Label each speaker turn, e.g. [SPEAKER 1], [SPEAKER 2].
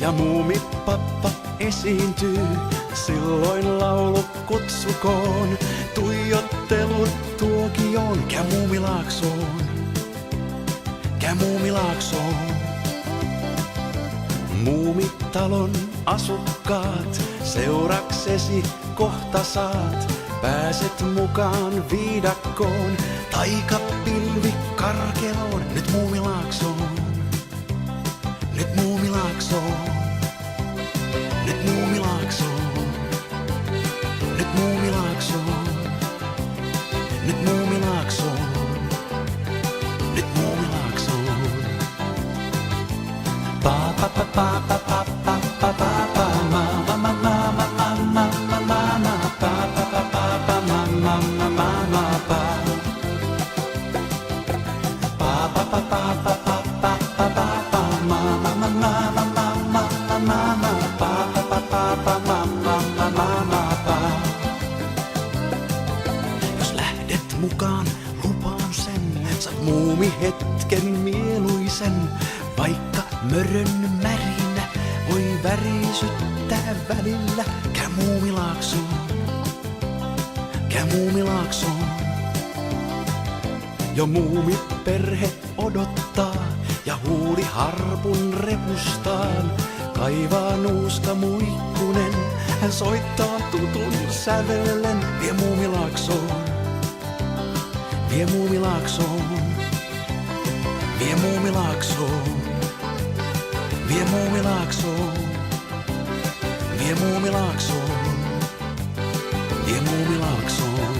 [SPEAKER 1] Ja muumipappa esiintyy, silloin laulu kutsukoon. Tuijottelut tuokioon, käy Muumilaaksoon, käy Muumilaaksoon. Muumitalon asukkaat, seuraksesi kohta saat. Pääset mukaan viidakkoon, taikapilvi karkeloon. Nyt Muumilaaksoon, nyt Muumilaaksoon, nyt Muumilaaksoon, nyt Muumilaaksoon, nyt Muumilaaksoon, nyt Muumilaaksoon. Pa pa pa pa pa pa pa pa pa pa ma ma ma ma ma ma ma ma ma ma pa pa pa pa pa ma ma ma ma ma pa pa pa pa pa pa pa pa pa pa pa ma ma ma ma ma ma ma ma ma ma pa pa pa pa pa ma ma ma ma ma pa. Jos lähdet mukaan, lupaan sen, saat muumihetken mieluisen. Vaikka mörön märinä voi värisyttää välillä. Käy Muumilaaksoon, käy Muumilaaksoon. Jo muumiperhe odottaa ja huuli harpun repustaan. Kaivaa nuuska muikkunen, hän soittaa tutun sävellen. Vie Muumilaaksoon, vie Muumilaaksoon, vie Muumilaaksoon. Vie Muumilaaksoon, vie Muumilaaksoon, vie Muumilaaksoon.